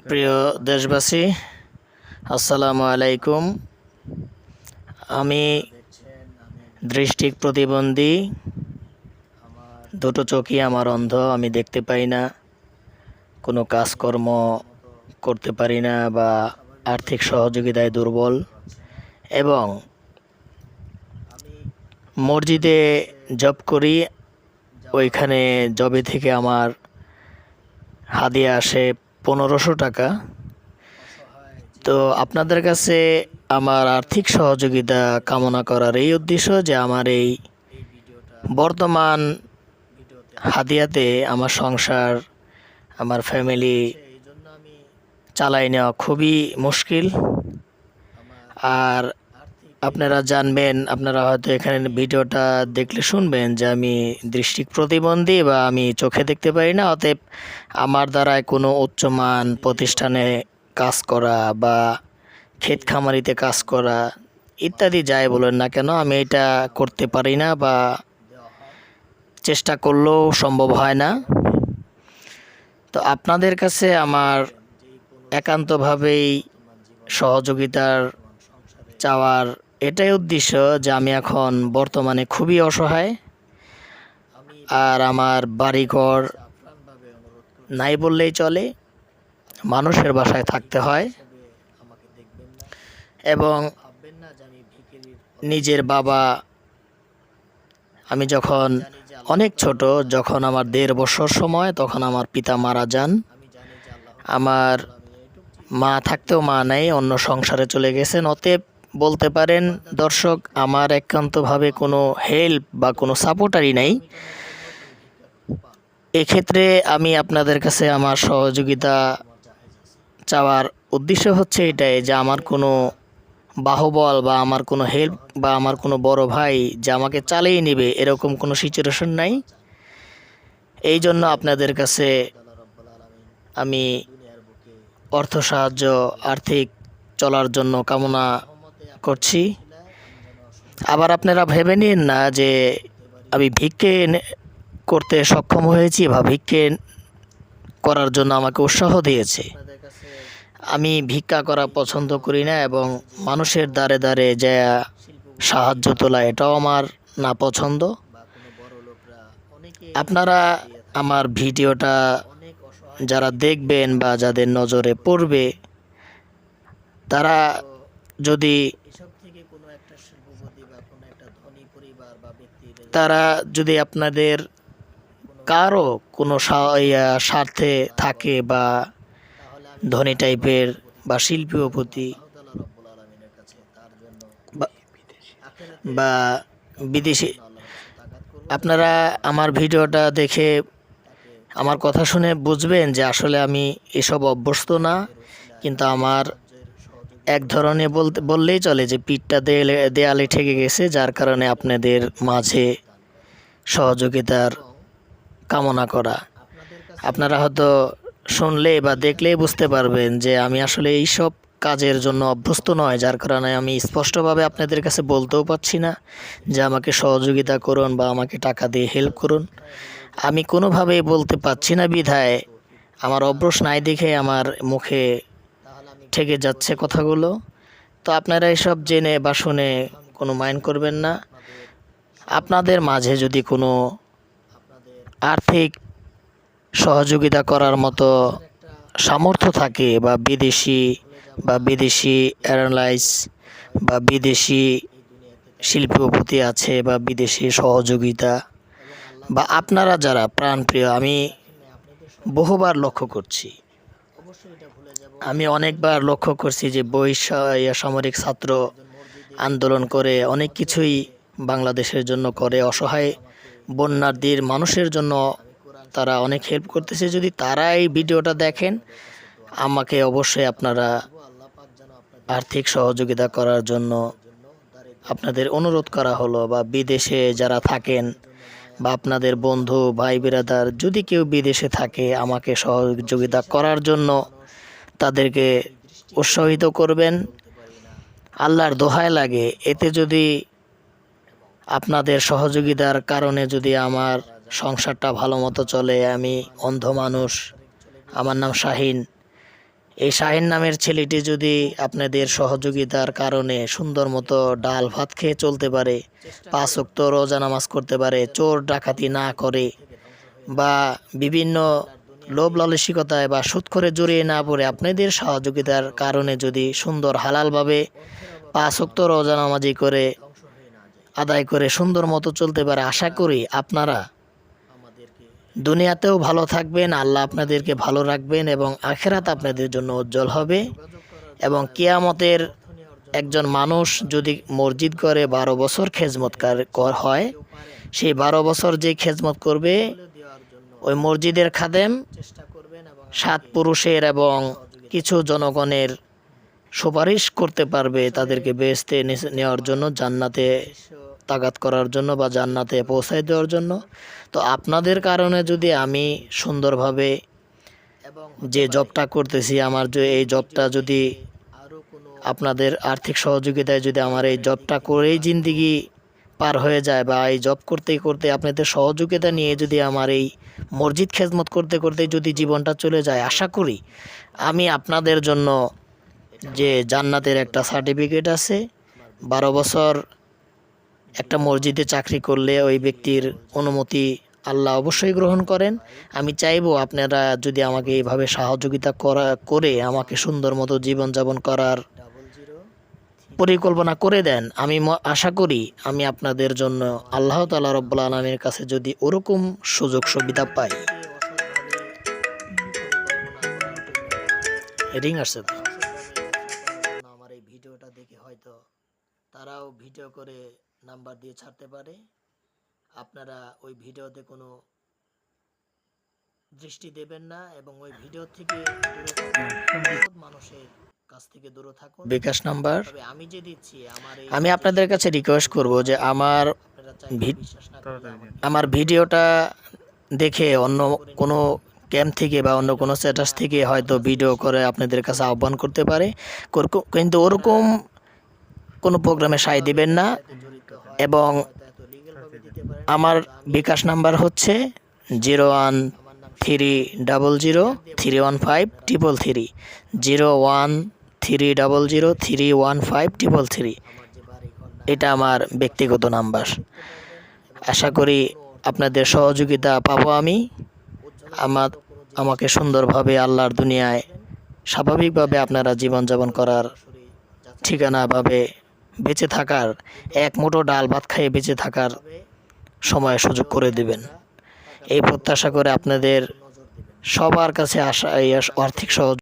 প্রিয় দেশবাসী, আসসালামু আলাইকুম। আমি দৃষ্টি প্রতিবন্ধী, দুটো চোখই আমার অন্ধ। আমি দেখতে পাই না, কোনো কাজকর্ম করতে পারি না বা আর্থিক সহযোগিতায় দুর্বল। এবং মসজিদে জব করি, ওইখানে জবে থেকে আমার হাদিয়া আসে 1500 টাকা। তো আপনাদের কাছে আমার আর্থিক সহযোগিতা কামনা করার এই উদ্দেশ্য যে আমার এই বর্তমান হাদিয়াতে আমার সংসার, আমার ফ্যামিলি চালাই নেওয়া খুবই মুশকিল। আর আপনারা জানবেন, আপনারা হয়তো এখানে ভিডিওটা দেখলে শুনবেন যে আমি দৃষ্টি প্রতিবন্ধী বা আমি চোখে দেখতে পারি না। অতএব আমার দ্বারায় কোনো উচ্চমান প্রতিষ্ঠানে কাজ করা বা ক্ষেত খামারিতে কাজ করা ইত্যাদি যাই বলেন না কেন, আমি এটা করতে পারি না বা চেষ্টা করলেও সম্ভব হয় না। তো আপনাদের কাছে আমার একান্তভাবেই সহযোগিতার চাওয়ার এটাই উদ্দেশ্য যে আমি এখন বর্তমানে খুবই অসহায়। আর আমার বাড়িঘর নাই বললেই চলে, মানুষের বাসায় থাকতে হয়। এবং নিজের বাবা, আমি যখন অনেক ছোট, যখন আমার 1.5 বছর সময়, তখন আমার পিতা মারা যান। আমার মা থাকতেও মা নেই, অন্য সংসারে চলে গেছেন। অতএব বলতে পারেন দর্শক, আমার একান্তভাবে কোনো হেল্প বা কোনো সাপোর্টারই নেই। এক্ষেত্রে আমি আপনাদের কাছে আমার সহযোগিতা চাওয়ার উদ্দেশ্য হচ্ছে এটাই যে আমার কোনো বাহুবল বা আমার কোনো হেল্প বা আমার কোনো বড় ভাই যে আমাকে চালিয়ে নেবে এরকম কোনো সিচুয়েশন নাই। এই জন্য আপনাদের কাছে আমি অর্থ সাহায্য, আর্থিক চলার জন্য কামনা করছি। আবার আপনারা ভেবে নিন না যে আমি ভিক্ষে করতে সক্ষম হয়েছি বা ভিক্ষে করার জন্য আমাকে উৎসাহ দিয়েছে। আমি ভিক্ষা করা পছন্দ করি না এবং মানুষের দ্বারে দ্বারে যে সাহায্য তোলা এটাও আমার না পছন্দ। আপনারা আমার ভিডিওটা যারা দেখবেন বা যাদের নজরে পড়বে, তারা যদি আপনাদের কারো কোনো স্বার্থে থাকে বা ধনী টাইপের বা শিল্পীপতি বা বিদেশি, আপনারা আমার ভিডিওটা দেখে আমার কথা শুনে বুঝবেন যে আসলে আমি এসব অভ্যস্ত না। কিন্তু আমার এক ধরনের বললেই চলে যে পিঠটা দেয়ালে ঠেকে গেছে, যার কারণে আপনাদের মাঝে সহযোগিতার কামনা করা। আপনারা হয়তো শুনলে বা দেখলেই বুঝতে পারবেন যে আমি আসলে এইসব কাজের জন্য অভ্যস্ত নয়, যার কারণে আমি স্পষ্টভাবে আপনাদের কাছে বলতেও পারছি না যে আমাকে সহযোগিতা করুন বা আমাকে টাকা দিয়ে হেল্প করুন। আমি কোনোভাবেই বলতে পারছি না বিধায় আমার অভ্যাস নাই দেখে আমার মুখে ঠেকে যাচ্ছে কথাগুলো। তো আপনারা এসব জেনে বা শুনে কোনো মাইন্ড করবেন না। আপনাদের মাঝে যদি কোনো আর্থিক সহযোগিতা করার মতো সামর্থ্য থাকে বা বিদেশি এয়ারলাইন্স বা বিদেশি শিল্পপতি আছে বা বিদেশি সহযোগিতা বা আপনারা যারা প্রাণপ্রিয়, আমি বহুবার লক্ষ্য করছি, আমি অনেকবার লক্ষ্য করছি যে সামরিক ছাত্র আন্দোলন করে অনেক কিছুই বাংলাদেশের জন্য করে, অসহায় বন্যার্থীর মানুষের জন্য তারা অনেক হেল্প করতেছে। যদি তারা এই ভিডিওটা দেখেন, আমাকে অবশ্যই আপনারা আর্থিক সহযোগিতা করার জন্য আপনাদের অনুরোধ করা হলো। বা বিদেশে যারা থাকেন বা আপনাদের বন্ধু ভাই বিরাদার যদি কেউ বিদেশে থাকে, আমাকে সহযোগিতা করার জন্য তাদেরকে উৎসাহিত করবেন। আল্লাহর দোহাই লাগে, এতে যদি আপনাদের সহযোগিতার কারণে যদি আমার সংসারটা ভালো মতো চলে, আমি অন্ধ মানুষ, আমার নাম শাহিন। এই শাহিন নামের ছেলেটি যদি আপনাদের সহযোগিতার কারণে সুন্দর মতো ডাল ভাত খেয়ে চলতে পারে, 5 ওয়াক্ত রোজা নামাজ করতে পারে, চোর ডাকাতি না করে বা বিভিন্ন লোভ লালসিকতায় বা সুদ করে জড়িয়ে না পড়ে, আপনাদের সহযোগিতার কারণে যদি সুন্দর হালালভাবে 5 ওয়াক্ত রোজা নামাজি করে আদায় করে সুন্দর মতো চলতে পারে, আশা করি আপনারা দুনিয়াতেও ভালো থাকবেন, আল্লাহ আপনাদেরকে ভালো রাখবেন এবং আখিরাত আপনাদের জন্য উজ্জ্বল হবে। এবং কিয়ামতের একজন মানুষ যদি মসজিদ করে 12 বছর খেজমত হয়, সেই 12 বছর যে খেজমত করবে ওই মসজিদের খাদেম 7 পুরুষের এবং কিছু জনগণের সুপারিশ করতে পারবে তাদেরকে বেহেশতে নেওয়ার জন্য, জান্নাতে তাগাত করার জন্য বা জান্নাতে পৌঁছায় দেওয়ার জন্য। তো আপনাদের কারণে যদি আমি সুন্দরভাবে যে জবটা করতেছি, আমার যে এই জবটা যদি আপনাদের আর্থিক সহযোগিতায় যদি আমার এই জবটা করেই জিন্দিগি পার হয়ে যায় বা এই জব করতে করতে আপনাদের সহযোগিতা নিয়ে যদি আমার এই মসজিদ খেজমত করতে করতে যদি জীবনটা চলে যায়, আশা করি আমি আপনাদের জন্য যে জান্নাতের একটা সার্টিফিকেট আছে, 12 বছর একটা মসজিদে চাকরি করলে ওই ব্যক্তির অনুমতি আল্লাহ অবশ্যই গ্রহণ করেন। আমি চাইবো আপনারা যদি আমাকে এইভাবে সহযোগিতা করে আমাকে সুন্দর মতো জীবনযাপন করার পরিকল্পনা করে দেন। আমি আশা করি আমি আপনাদের জন্য আল্লাহ তাআলা রব্বুল আলামিনের কাছে যদি ওরকম সুযোগ সুবিধা পাই। রিং আসছে তো। আমার এই ভিডিওটা দেখে হয়তো তারাও ভিডিও করে নাম্বার দিয়ে ছাড়তে পারে। আপনারা ওই ভিডিওতে কোনো দৃষ্টি দেবেন না এবং ওই ভিডিও থেকে মানুষের কাছ থেকে দূরে থাকুন। বিকাশ নাম্বার আমি যে দিচ্ছি, আমি আপনাদের কাছে রিকোয়েস্ট করব যে আমার ভিডিওটা দেখে অন্য কোনো ক্যাম্প থেকে বা অন্য কোনো স্ট্যাটাস থেকে হয়তো ভিডিও করে আপনাদের কাছে আহ্বান করতে পারে, কিন্তু ওরকম কোনো প্রোগ্রামে সায় দিবেন না। এবং আমার বিকাশ নাম্বার হচ্ছে 01300315333, 01300315333। এটা আমার ব্যক্তিগত নাম্বার। আশা করি আপনাদের সহযোগিতা পাবো আমি। আমাকে সুন্দরভাবে আল্লাহর দুনিয়ায় স্বাভাবিকভাবে আপনারা জীবনযাপন করার ঠিকানাভাবে বেঁচে থাকার, এক মুঠো ডাল ভাত খেয়ে বেঁচে থাকার সময় সুযোগ করে দিবেন, এই প্রত্যাশা করে আপনাদের সবার কাছে আশা আর্থিক সহযোগিতা